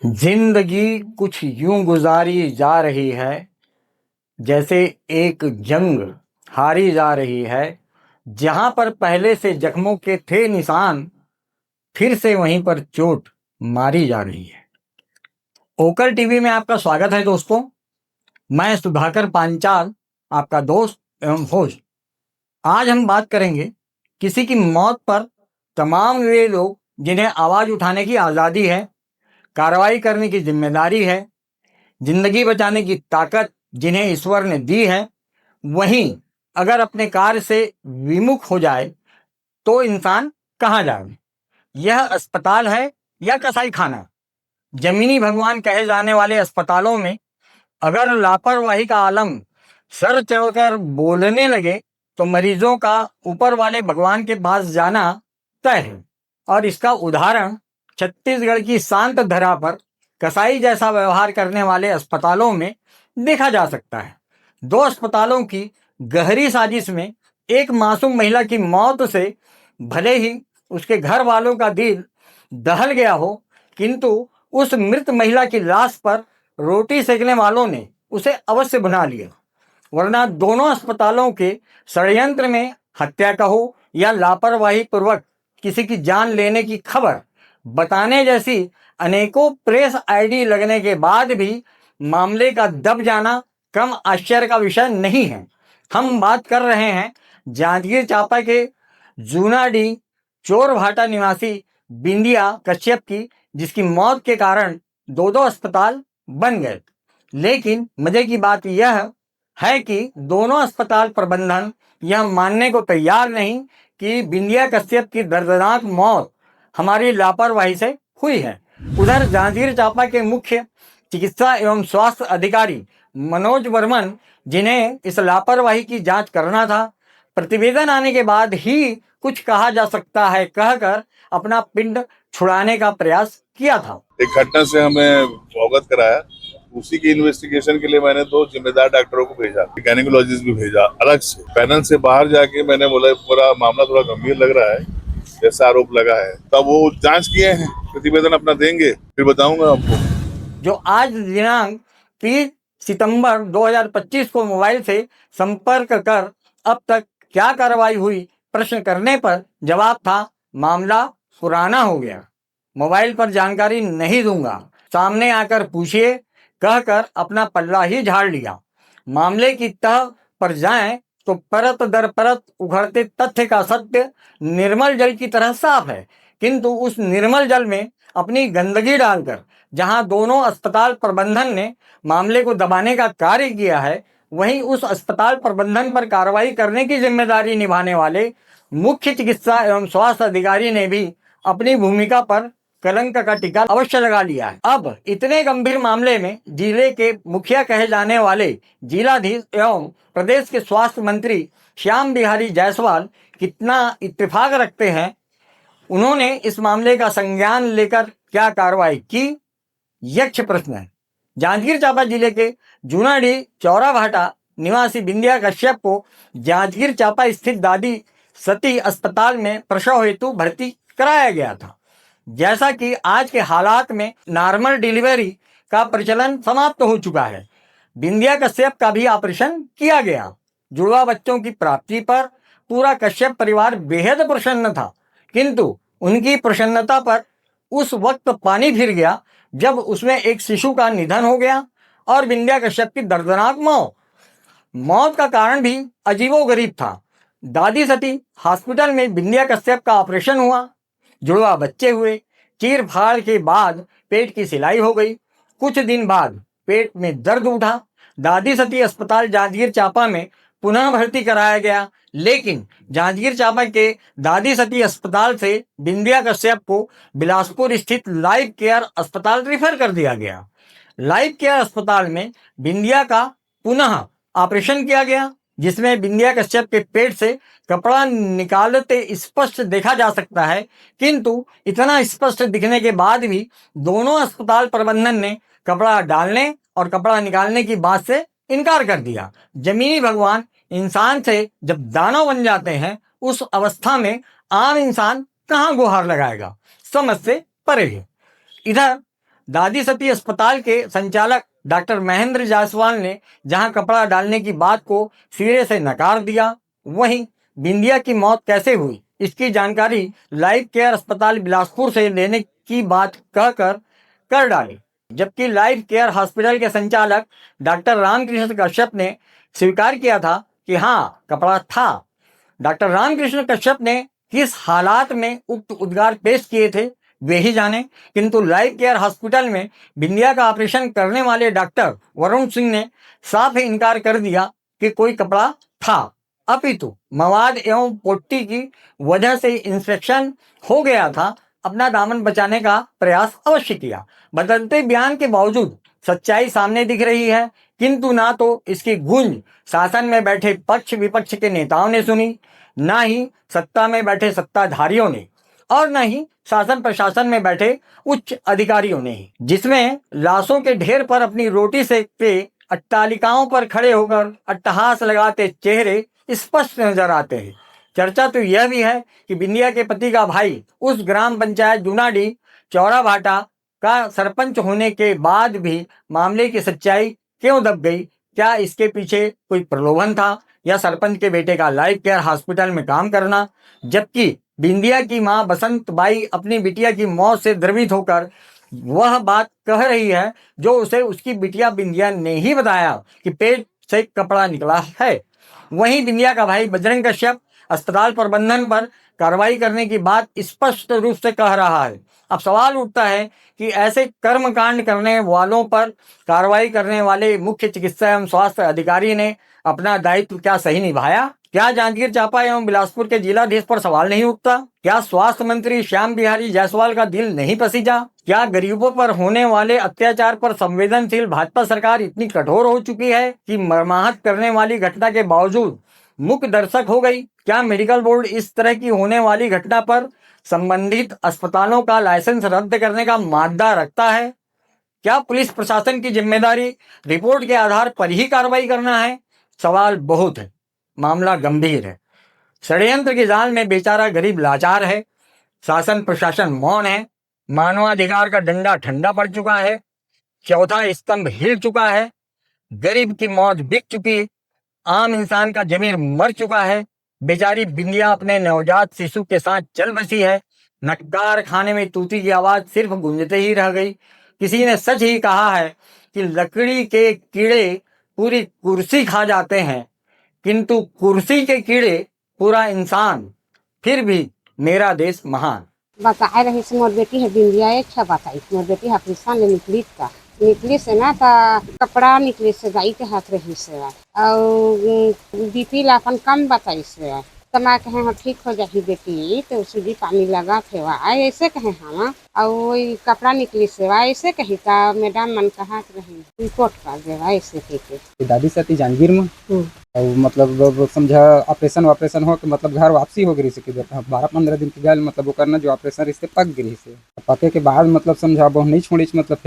जिंदगी कुछ यूं गुजारी जा रही है जैसे एक जंग हारी जा रही है। जहां पर पहले से जख्मों के थे निशान, फिर से वहीं पर चोट मारी जा रही है। ओकर टीवी में आपका स्वागत है दोस्तों। मैं सुधाकर पांचाल, आपका दोस्त एवं होस्ट। आज हम बात करेंगे किसी की मौत पर। तमाम वे लोग जिन्हें आवाज उठाने की आज़ादी है, कार्रवाई करने की जिम्मेदारी है, जिंदगी बचाने की ताकत जिन्हें ईश्वर ने दी है, वहीं अगर अपने कार्य से विमुख हो जाए तो इंसान कहाँ जाए। यह अस्पताल है या कसाई खाना? जमीनी भगवान कहे जाने वाले अस्पतालों में अगर लापरवाही का आलम सर चढ़कर बोलने लगे तो मरीजों का ऊपर वाले भगवान के पास जाना तय है। और इसका उदाहरण छत्तीसगढ़ की शांत धरा पर कसाई जैसा व्यवहार करने वाले अस्पतालों में देखा जा सकता है। दो अस्पतालों की गहरी साजिश में एक मासूम महिला की मौत से भले ही उसके घर वालों का दिल दहल गया हो, किंतु उस मृत महिला की लाश पर रोटी सेकने वालों ने उसे अवश्य बना लिया। वरना दोनों अस्पतालों के षड्यंत्र में हत्या का हो या लापरवाही पूर्वक किसी की जान लेने की खबर बताने जैसी अनेकों प्रेस आईडी लगने के बाद भी मामले का दब जाना कम आश्चर्य का विषय नहीं है। हम बात कर रहे हैं जांजगीर चांपा के जूनाडीह चोरभाटा निवासी बिंदिया कश्यप की, जिसकी मौत के कारण दो दो अस्पताल बन गए। लेकिन मजे की बात यह है कि दोनों अस्पताल प्रबंधन यह मानने को तैयार नहीं कि बिंदिया कश्यप की दर्दनाक मौत हमारी लापरवाही से हुई है। उधर जांजगीर चांपा के मुख्य चिकित्सा एवं स्वास्थ्य अधिकारी मनोज वर्मन, जिन्हें इस लापरवाही की जांच करना था, प्रतिवेदन आने के बाद ही कुछ कहा जा सकता है कहकर अपना पिंड छुड़ाने का प्रयास किया था। एक घटना से हमें अवगत कराया, उसी की इन्वेस्टिगेशन के लिए मैंने दो जिम्मेदार डॉक्टरों को भेजा, गायनेकोलॉजिस्ट भी भेजा अलग से। पैनल से बाहर जाके मैंने बोला पूरा मामला थोड़ा गंभीर लग रहा है, जैसा आरोप लगा है। तब वो जांच किए हैं, प्रतिवेदन अपना देंगे, फिर बताऊंगा आपको। जो आज दिनांक 30 सितंबर 2025 को मोबाइल से संपर्क कर अब तक क्या कार्रवाई हुई प्रश्न करने पर जवाब था, मामला पुराना हो गया, मोबाइल पर जानकारी नहीं दूंगा, सामने आकर पूछिए कहकर अपना पल्ला ही झाड़ लिया। मामले की तह पर जाएं तो परत दर परत उघड़ते तथ्य का सत्य निर्मल जल की तरह साफ है, किंतु उस निर्मल जल में अपनी गंदगी डालकर जहां दोनों अस्पताल प्रबंधन ने मामले को दबाने का कार्य किया है, वहीं उस अस्पताल प्रबंधन पर कार्रवाई करने की जिम्मेदारी निभाने वाले मुख्य चिकित्सा एवं स्वास्थ्य अधिकारी ने भी अपनी भूमिका पर कलंक का टीका अवश्य लगा लिया है। अब इतने गंभीर मामले में जिले के मुखिया कहे जाने वाले जिलाधीश एवं प्रदेश के स्वास्थ्य मंत्री श्याम बिहारी जायसवाल कितना इत्तेफाक रखते हैं, उन्होंने इस मामले का संज्ञान लेकर क्या कार्रवाई की, यक्ष प्रश्न है। जांजगीर चांपा जिले के जूनाडीह चौराभाटा निवासी बिंदिया कश्यप को जांजगीर चांपा स्थित दादी सती अस्पताल में प्रसव हेतु भर्ती कराया गया था। जैसा कि आज के हालात में नॉर्मल डिलीवरी का प्रचलन समाप्त हो चुका है, बिंदिया कश्यप का भी ऑपरेशन किया गया। जुड़वा बच्चों की प्राप्ति पर पूरा कश्यप परिवार बेहद प्रसन्न था, किंतु उनकी प्रसन्नता पर उस वक्त पानी फिर गया जब उसमें एक शिशु का निधन हो गया और बिंदिया कश्यप की दर्दनाक मौत का कारण भी अजीबोगरीब था। दादी सती हॉस्पिटल में बिंदिया कश्यप का ऑपरेशन हुआ, जुड़वा बच्चे हुए, चीर फाड़ के बाद पेट की सिलाई हो गई, कुछ दिन बाद पेट में दर्द उठा, दादी सती अस्पताल जांजगीर चांपा में पुनः भर्ती कराया गया। लेकिन जांजगीर चांपा के दादी सती अस्पताल से बिंदिया कश्यप को बिलासपुर स्थित लाइफ केयर अस्पताल रेफर कर दिया गया। लाइफ केयर अस्पताल में बिंदिया का पुनः ऑपरेशन किया गया, जिसमें बिंदिया कश्यप के पेट से कपड़ा निकालते स्पष्ट देखा जा सकता है, किंतु इतना स्पष्ट दिखने के बाद भी दोनों अस्पताल प्रबंधन ने कपड़ा डालने और कपड़ा निकालने की बात से इनकार कर दिया। जमीनी भगवान इंसान से जब दानव बन जाते हैं, उस अवस्था में आम इंसान कहाँ गुहार लगाएगा, समझ से परे है। इधर दादी सती अस्पताल के संचालक डॉक्टर महेंद्र जायसवाल ने जहां कपड़ा डालने की बात को सिरे से नकार दिया, वहीं बिंदिया की मौत कैसे हुई इसकी जानकारी लाइफ केयर अस्पताल बिलासपुर से लेने की बात कहकर कर डाली। जबकि लाइफ केयर हॉस्पिटल के संचालक डॉक्टर रामकृष्ण कश्यप ने स्वीकार किया था कि हाँ कपड़ा था। डॉक्टर रामकृष्ण कश्यप ने किस हालात में उक्त उद्गार पेश किए थे वे ही जाने, किंतु लाइफ केयर हॉस्पिटल में बिंदिया का ऑपरेशन करने वाले डॉक्टर वरुण सिंह ने साफ इनकार कर दिया कि कोई कपड़ा था, अपितु मवाद एवं पोट्टी की वजह से इंफेक्शन हो गया था। अपना दामन बचाने का प्रयास अवश्य किया। बदलते बयान के बावजूद सच्चाई सामने दिख रही है, किंतु ना तो इसकी गूंज शासन में बैठे पक्ष विपक्ष के नेताओं ने सुनी, ना ही सत्ता में बैठे सत्ताधारियों ने, और न ही शासन प्रशासन में बैठे उच्च अधिकारियों ने, जिसमें लाशों के ढेर पर अपनी रोटी सेकते अट्टालिकाओं पर खड़े होकर अट्टहास लगाते चेहरे स्पष्ट नजर आते हैं। चर्चा तो यह भी है कि बिंदिया के पति का भाई उस ग्राम पंचायत जूनाडी चौरा भाटा का सरपंच होने के बाद भी मामले की सच्चाई क्यों दब गई? क्या इसके पीछे कोई प्रलोभन था या सरपंच के बेटे का लाइफ केयर हॉस्पिटल में काम करना? जबकि बिंदिया की मां बसंत बाई अपनी बिटिया की मौत से द्रवित होकर वह बात कह रही है जो उसे उसकी बिटिया बिंदिया ने ही बताया कि पेट से कपड़ा निकला है। वहीं बिंदिया का भाई बजरंग कश्यप अस्पताल प्रबंधन पर कार्रवाई करने की बात स्पष्ट रूप से कह रहा है। अब सवाल उठता है कि ऐसे कर्मकांड करने वालों पर कार्रवाई करने वाले मुख्य चिकित्सा एवं स्वास्थ्य अधिकारी ने अपना दायित्व क्या सही निभाया? क्या जांजगीर चांपा एवं बिलासपुर के जिलाधीश पर सवाल नहीं उठता? क्या स्वास्थ्य मंत्री श्याम बिहारी जायसवाल का दिल नहीं पसीजा? क्या गरीबों पर होने वाले अत्याचार पर संवेदनशील भाजपा सरकार इतनी कठोर हो चुकी है कि मर्माहत करने वाली घटना के बावजूद मूक दर्शक हो गई? क्या मेडिकल बोर्ड इस तरह की होने वाली घटना पर संबंधित अस्पतालों का लाइसेंस रद्द करने का मादा रखता है? क्या पुलिस प्रशासन की जिम्मेदारी रिपोर्ट के आधार पर ही कार्रवाई करना है? सवाल बहुत है, मामला गंभीर है। षड्यंत्र के जाल में बेचारा गरीब लाचार है। शासन प्रशासन मौन है। मानवाधिकार का डंडा ठंडा पड़ चुका है। चौथा स्तंभ हिल चुका है। गरीब की मौत बिक चुकी। आम इंसान का जमीर मर चुका है। बेचारी बिंदिया अपने नवजात शिशु के साथ चल बसी है। नक्कार खाने में तूती की आवाज सिर्फ गूंजते ही रह गई। किसी ने सच ही कहा है कि लकड़ी के कीड़े पूरी कुर्सी खा जाते हैं, किंतु कुर्सी के कीड़े पूरा इंसान। फिर भी मेरा देश महान। बताए रही से मोर बेटी है बिंदिया अच्छा बताई मोर बेटी ऑपरेशन ले निकली से ना ता कपड़ा निकले से गाई के हाथ रही से और बीपी लापन कम बताई से तमा कहे हाँ ठीक हो जाही बेटी तो सूजी पानी लगा थे ऐसे कहे हम और वही कपड़ा निकली से ऐसे कही का मैडम मन कहा रही रिपोर्ट कर दे ऐसे के दादी सती जांजगीर में और मतलब समझा ऑपरेशन हो के मतलब घर वापसी हो गई से 12-15 दिन के गल मतलब वो करना जो ऑपरेशन रिश्ते पक गई से पके के बाद मतलब समझा बहुत नहीं छोड़ी मतलब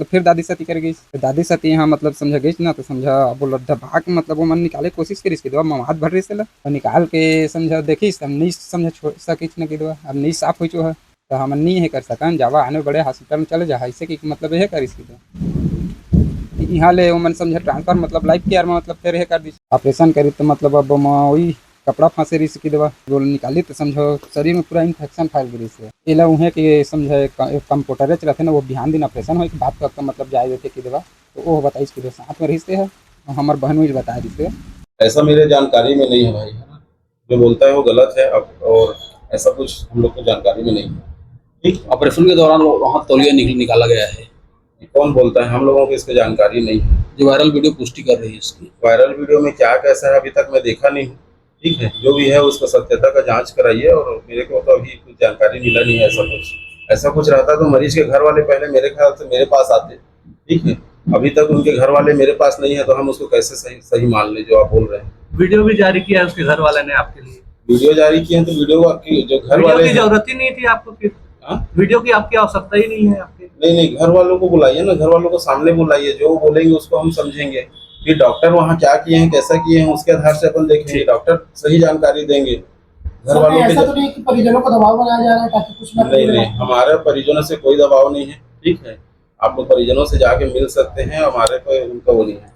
फिर दादी सती कर गई। दादी सती यहाँ मतलब समझा गई ना तो समझा बोल भाग मतलब वो मन निकाले कोशिश करी इसकी दवा मवाद भर रही से और निकाल के समझा देखी हम नहीं समझा छोड़ सकी की दवा अब नहीं साफ हो चुका है तो हम नहीं है कर सकन जावा आने बड़े हॉस्पिटल में चले जा ऐसे कि मतलब यह कर इसकी दवा यहाँ ले मन समझा ट्रांसफर मतलब लाइफ केयर में मतलब फिर कर दी ऑपरेशन करी तो मतलब अब वही कपड़ा फांसे रही की दवा बोल निकाली तो समझो शरीर में पूरा इन्फेक्शन फैल गई से इला उहे कि समझे कंप्यूटर चला थे ना वो बिहान दिन ऑपरेशन हो बात करके मतलब जाए देते की दवा तो वो बताई इसकी दवा साथ में रही है हमारे बहन भी बता रही थे। ऐसा मेरे जानकारी में नहीं है भाई, है ना, जो बोलता है वो गलत है और ऐसा कुछ हम लोग को जानकारी में नहीं है। ठीक, ऑपरेशन के दौरान वहाँ तौलिया निकाला गया है, कौन बोलता है? हम लोगों को इसकी जानकारी नहीं है। जो वायरल वीडियो पुष्टि कर रही है इसकी। वायरल वीडियो में क्या कैसा है अभी तक मैं देखा नहीं हूँ। ठीक है, जो भी है उसका सत्यता का जांच कराइए और मेरे को तो अभी कुछ जानकारी मिला नहीं है। ऐसा कुछ रहता तो मरीज के घर वाले पहले मेरे ख्याल से मेरे पास आते। ठीक है, अभी तक उनके घर वाले मेरे पास नहीं है तो हम उसको कैसे सही मान लें जो आप बोल रहे हैं। वीडियो भी जारी किया है उसके घर वाले ने आपके लिए? वीडियो जारी किए हैं तो वीडियो आपकी जो घर वाले की जरूरत ही नहीं थी आपको, फिर वीडियो की आपकी आवश्यकता ही नहीं है आपके। नहीं, घर वालों को बुलाइए ना, घर वालों को सामने बुलाइए, जो बोलेंगे उसको हम समझेंगे कि डॉक्टर वहाँ क्या किए हैं कैसा किए हैं उसके आधार से अपन देखेंगे, डॉक्टर सही जानकारी देंगे। घर वालों के ऐसा तो नहीं कि परिजनों को दबाव बनाया जा रहा है ताकि कुछ नहीं, हमारे परिजनों से कोई दबाव नहीं है। ठीक है, आप लोग परिजनों से जाके मिल सकते हैं, हमारे कोई उनका वो नहीं है।